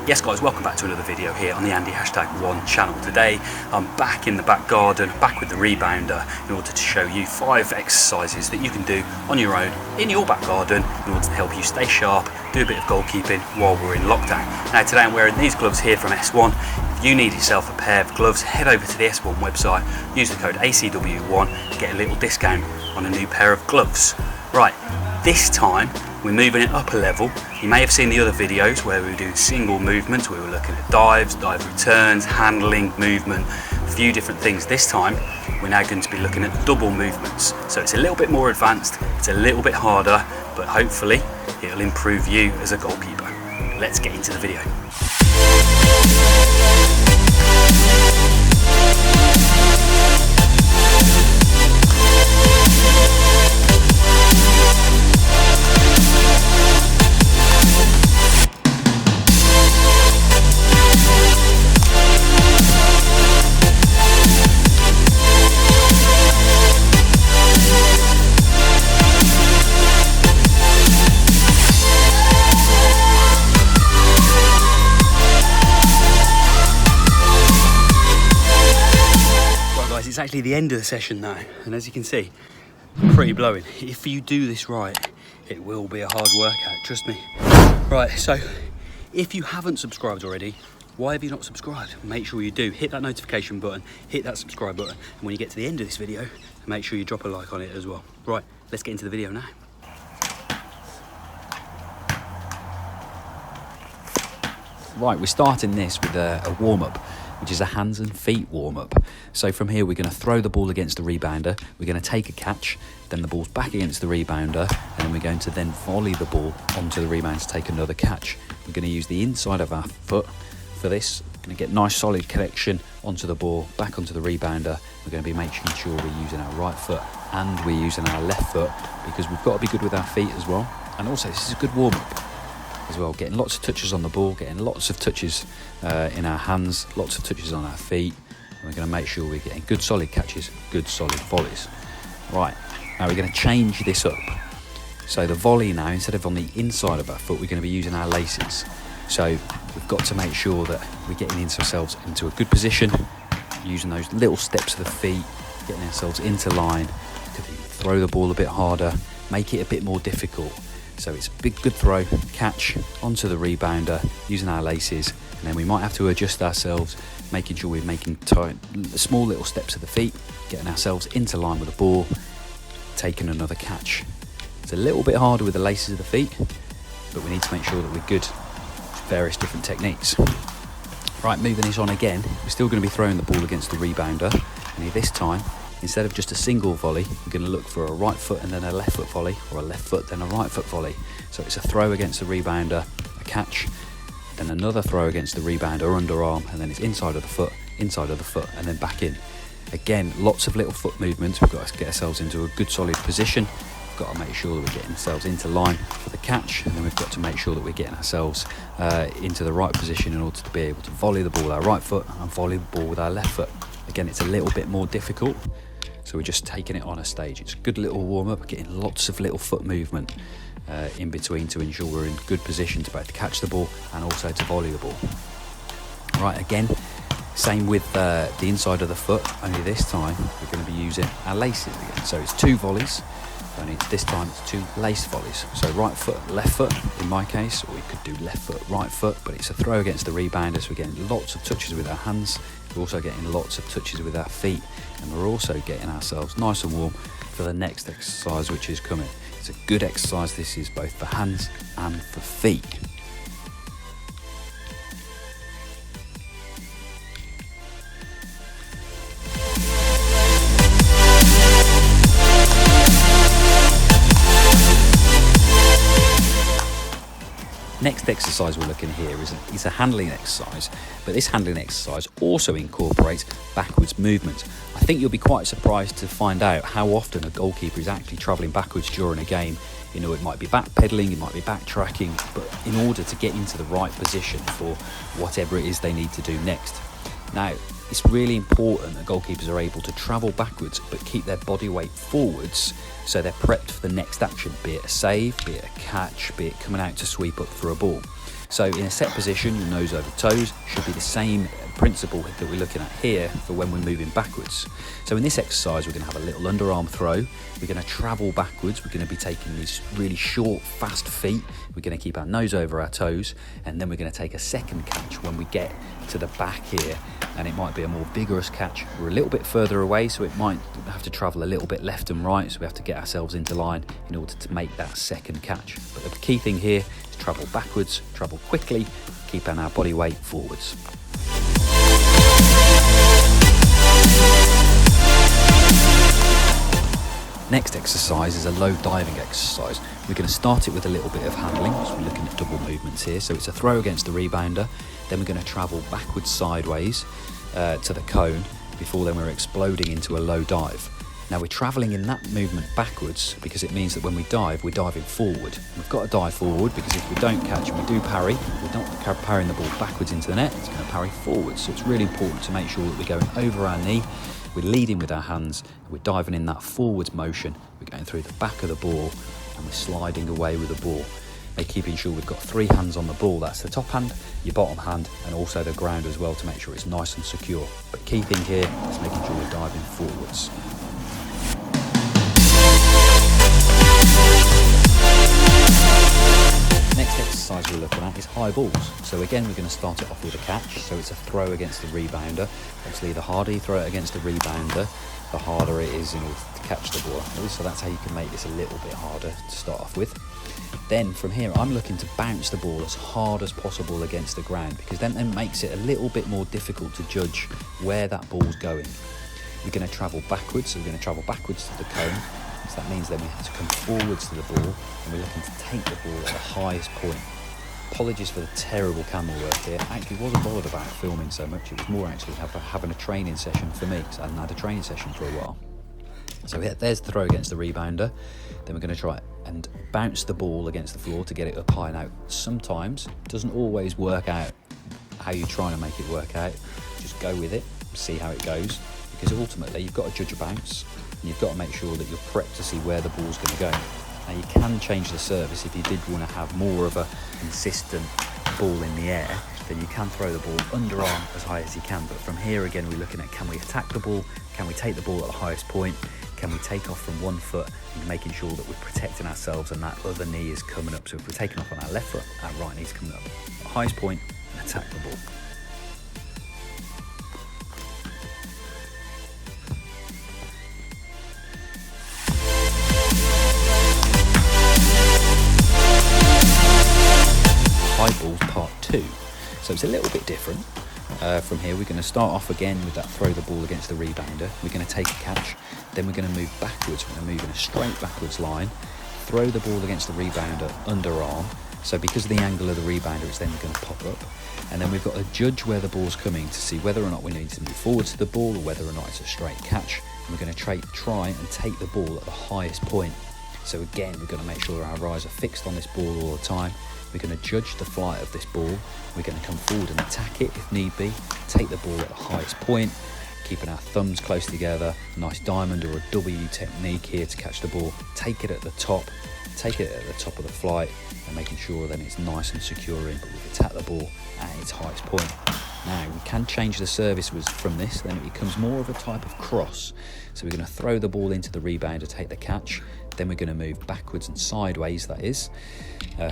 Yes guys, welcome back to another video here on the Andy#1 channel. Today I'm back in the back garden, back with the rebounder, in order to show you 5 exercises that you can do on your own in your back garden in order to help you stay sharp, do a bit of goalkeeping while we're in lockdown. Now today I'm wearing these gloves here from S1. If you need yourself a pair of gloves, head over to the S1 website, use the code ACW1 to get a little discount on a new pair of gloves. Right, this time we're moving it up a level. You may have seen the other videos where we were doing single movements, we were looking at dives, dive returns, handling, movement, a few different things. This time we're now going to be looking at double movements. So it's a little bit more advanced, it's a little bit harder, but hopefully it'll improve you as a goalkeeper. Let's get into the video. It's actually the end of the session now, and as you can see, I'm pretty blowing. If you do this right, it will be a hard workout, trust me. Right, so if you haven't subscribed already, why have you not subscribed? Make sure you do. Hit that notification button, hit that subscribe button, and when you get to the end of this video, make sure you drop a like on it as well. Right, let's get into the video now. Right, we're starting this with a warm-up, which is a hands and feet warm-up. So from here we're going to throw the ball against the rebounder, we're going to take a catch, then the ball's back against the rebounder, and then we're going to then volley the ball onto the rebound to take another catch. We're going to use the inside of our foot for this. We're going to get nice solid connection onto the ball, back onto the rebounder. We're going to be making sure we're using our right foot and we're using our left foot, because we've got to be good with our feet as well. And also this is a good warm-up as well, getting lots of touches on the ball, getting lots of touches in our hands, lots of touches on our feet, and we're going to make sure we're getting good solid catches, good solid volleys. Right, now we're going to change this up. So the volley now, instead of on the inside of our foot, we're going to be using our laces. So we've got to make sure that we're getting ourselves into a good position, using those little steps of the feet, getting ourselves into line, throw the ball a bit harder, make it a bit more difficult. So it's a big good throw, catch onto the rebounder, using our laces, and then we might have to adjust ourselves, making sure we're making small little steps of the feet, getting ourselves into line with the ball, taking another catch. It's a little bit harder with the laces of the feet, but we need to make sure that we're good with various different techniques. Right, moving this on again, we're still going to be throwing the ball against the rebounder, and this time, instead of just a single volley, we're going to look for a right foot and then a left foot volley, or a left foot then a right foot volley. So it's a throw against the rebounder, a catch, then another throw against the rebounder, underarm, and then it's inside of the foot, and then back in. Again, lots of little foot movements. We've got to get ourselves into a good solid position. We've got to make sure that we're getting ourselves into line for the catch, and then we've got to make sure that we're getting ourselves into the right position in order to be able to volley the ball with our right foot and volley the ball with our left foot. Again, it's a little bit more difficult, so we're just taking it on a stage. It's a good little warm-up, getting lots of little foot movement in between to ensure we're in good position to both catch the ball and also to volley the ball. Right, again, same with the inside of the foot, only this time we're going to be using our laces again. So it's 2 volleys, only this time it's 2 lace volleys. So right foot, left foot in my case, or we could do left foot, right foot, but it's a throw against the rebounder, so we're getting lots of touches with our hands, we're also getting lots of touches with our feet, and we're also getting ourselves nice and warm for the next exercise which is coming. It's a good exercise, this is both for hands and for feet. Next exercise we're looking at here is a handling exercise, but this handling exercise also incorporates backwards movement. I think you'll be quite surprised to find out how often a goalkeeper is actually travelling backwards during a game. You know, it might be backpedaling, it might be backtracking, but in order to get into the right position for whatever it is they need to do next. Now, it's really important that goalkeepers are able to travel backwards but keep their body weight forwards so they're prepped for the next action, be it a save, be it a catch, be it coming out to sweep up for a ball. So in a set position, your nose over toes should be the same principle that we're looking at here for when we're moving backwards. So in this exercise, we're going to have a little underarm throw. We're going to travel backwards. We're going to be taking these really short, fast feet. We're going to keep our nose over our toes, and then we're going to take a second catch when we get to the back here, and it might be a more vigorous catch. We're a little bit further away, so it might have to travel a little bit left and right, so we have to get ourselves into line in order to make that second catch. But the key thing here is travel backwards, travel quickly, keeping our body weight forwards. Next exercise is a low diving exercise. We're going to start it with a little bit of handling, so we're looking at double movements here. So it's a throw against the rebounder, then we're going to travel backwards sideways to the cone, before then we're exploding into a low dive. Now we're travelling in that movement backwards because it means that when we dive, we're diving forward. We've got to dive forward because if we don't catch and we do parry, we're not parrying the ball backwards into the net, it's going to parry forwards. So it's really important to make sure that we're going over our knee, we're leading with our hands, we're diving in that forwards motion, we're going through the back of the ball and we're sliding away with the ball. And keeping sure we've got 3 hands on the ball, that's the top hand, your bottom hand and also the ground as well to make sure it's nice and secure. But key thing here is making sure we're diving forwards. Next exercise we're looking at is high balls. So again, we're going to start it off with a catch. So it's a throw against the rebounder. Obviously, the harder you throw it against the rebounder, the harder it is in order to catch the ball. So that's how you can make this a little bit harder to start off with. Then from here, I'm looking to bounce the ball as hard as possible against the ground because then it makes it a little bit more difficult to judge where that ball's going. We're going to travel backwards. So we're going to travel backwards to the cone. So that means then we have to come forwards to the ball and we're looking to take the ball at the highest point. Apologies for the terrible camera work here. I actually wasn't bothered about filming so much. It was more actually having a training session for me because I hadn't had a training session for a while. So there's the throw against the rebounder. Then we're going to try and bounce the ball against the floor to get it up high. Now, sometimes it doesn't always work out how you're trying to make it work out. Just go with it, see how it goes. Because ultimately, you've got to judge a bounce. And you've got to make sure that you're prepped to see where the ball's going to go. Now you can change the service if you did want to have more of a consistent ball in the air, then you can throw the ball underarm as high as you can. But from here again, we're looking at can we attack the ball, can we take the ball at the highest point, can we take off from one foot and making sure that we're protecting ourselves and that other knee is coming up. So if we're taking off on our left foot, our right knee's coming up at the highest point and attack the ball. High balls part 2. So it's a little bit different. From here we're going to start off again with that throw the ball against the rebounder. We're going to take a catch, then we're going to move backwards. We're going to move in a straight backwards line, throw the ball against the rebounder underarm. So because of the angle of the rebounder, it's then going to pop up. And then we've got to judge where the ball's coming to see whether or not we need to move forwards to the ball or whether or not it's a straight catch. And we're going to try and take the ball at the highest point. So again, we're going to make sure our eyes are fixed on this ball all the time. We're going to judge the flight of this ball. We're going to come forward and attack it if need be. Take the ball at the highest point, keeping our thumbs close together. A nice diamond or a W technique here to catch the ball. Take it at the top of the flight and making sure then it's nice and secure in, but we've attacked the ball at its highest point. Now we can change the service from this, then it becomes more of a type of cross. So we're going to throw the ball into the rebounder, take the catch, then we're going to move backwards and sideways, that is.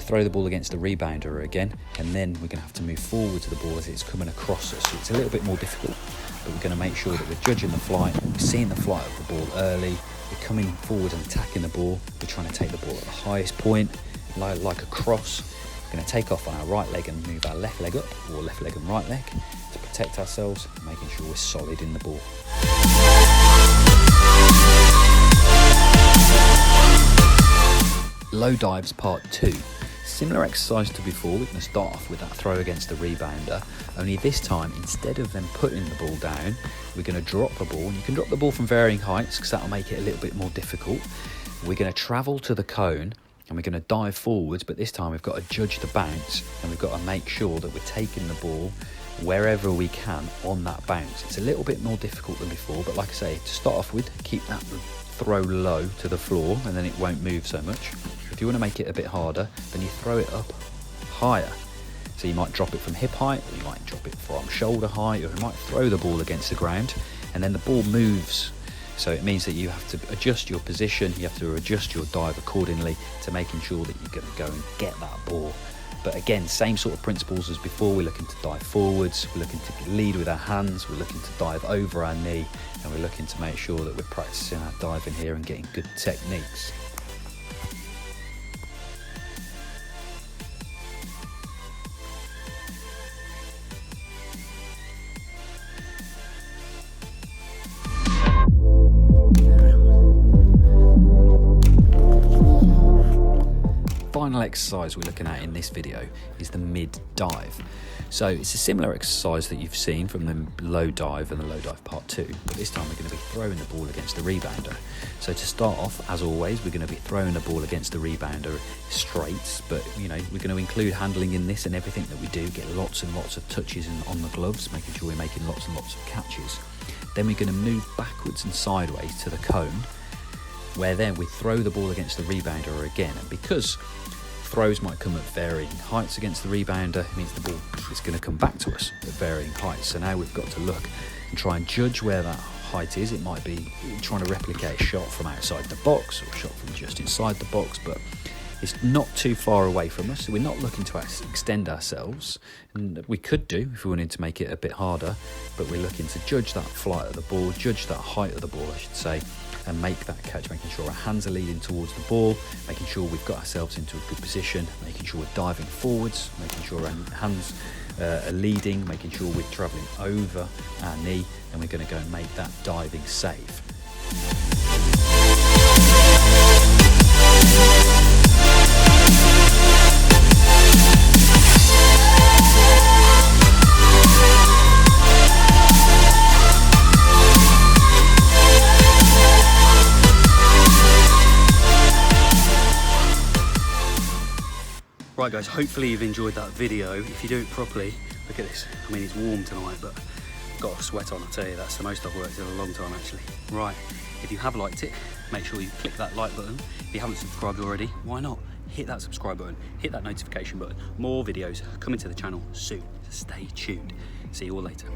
Throw the ball against the rebounder again, and then we're going to have to move forward to the ball as it's coming across us. So it's a little bit more difficult, but we're going to make sure that we're judging the flight, we're seeing the flight of the ball early, we're coming forward and attacking the ball, we're trying to take the ball at the highest point, like a cross. We're going to take off on our right leg and move our left leg up, or left leg and right leg, to protect ourselves, making sure we're solid in the ball. Low dives part 2. Similar exercise to before, we're going to start off with that throw against the rebounder, only this time instead of them putting the ball down, we're going to drop the ball. And you can drop the ball from varying heights because that'll make it a little bit more difficult. We're going to travel to the cone and we're going to dive forwards, but this time we've got to judge the bounce and we've got to make sure that we're taking the ball wherever we can on that bounce. It's a little bit more difficult than before, but like I say, to start off with, keep that throw low to the floor and then it won't move so much. If you want to make it a bit harder, then you throw it up higher. So you might drop it from hip height, or you might drop it from shoulder height, or you might throw the ball against the ground, and then the ball moves. So it means that you have to adjust your position, you have to adjust your dive accordingly to making sure that you're going to go and get that ball. But again, same sort of principles as before. We're looking to dive forwards, we're looking to lead with our hands, we're looking to dive over our knee, and we're looking to make sure that we're practicing our diving here and getting good techniques. Final exercise we're looking at in this video is the mid dive. So it's a similar exercise that you've seen from the low dive and the low dive part 2, but this time we're going to be throwing the ball against the rebounder. So to start off, as always, we're going to be throwing the ball against the rebounder straight, but you know, we're going to include handling in this, and everything that we do, get lots and lots of touches on the gloves, making sure we're making lots and lots of catches. Then we're going to move backwards and sideways to the cone, where then we throw the ball against the rebounder again. And because throws might come at varying heights against the rebounder, it means the ball is going to come back to us at varying heights. So now we've got to look and try and judge where that height is. It might be trying to replicate a shot from outside the box or a shot from just inside the box, but it's not too far away from us, so we're not looking to extend ourselves, and we could do if we wanted to make it a bit harder, but we're looking to judge that flight of the ball, judge that height of the ball I should say, and make that catch, making sure our hands are leading towards the ball, making sure we've got ourselves into a good position, making sure we're diving forwards, making sure our hands are leading, making sure we're travelling over our knee, and we're going to go and make that diving save. Right guys, hopefully you've enjoyed that video. If you do it properly, look at this. I mean, it's warm tonight, but I've got a sweat on, I tell you. That's the most I've worked in a long time actually. Right, if you have liked it, make sure you click that like button. If you haven't subscribed already, why not? Hit that subscribe button, hit that notification button. More videos coming to the channel soon, so stay tuned. See you all later.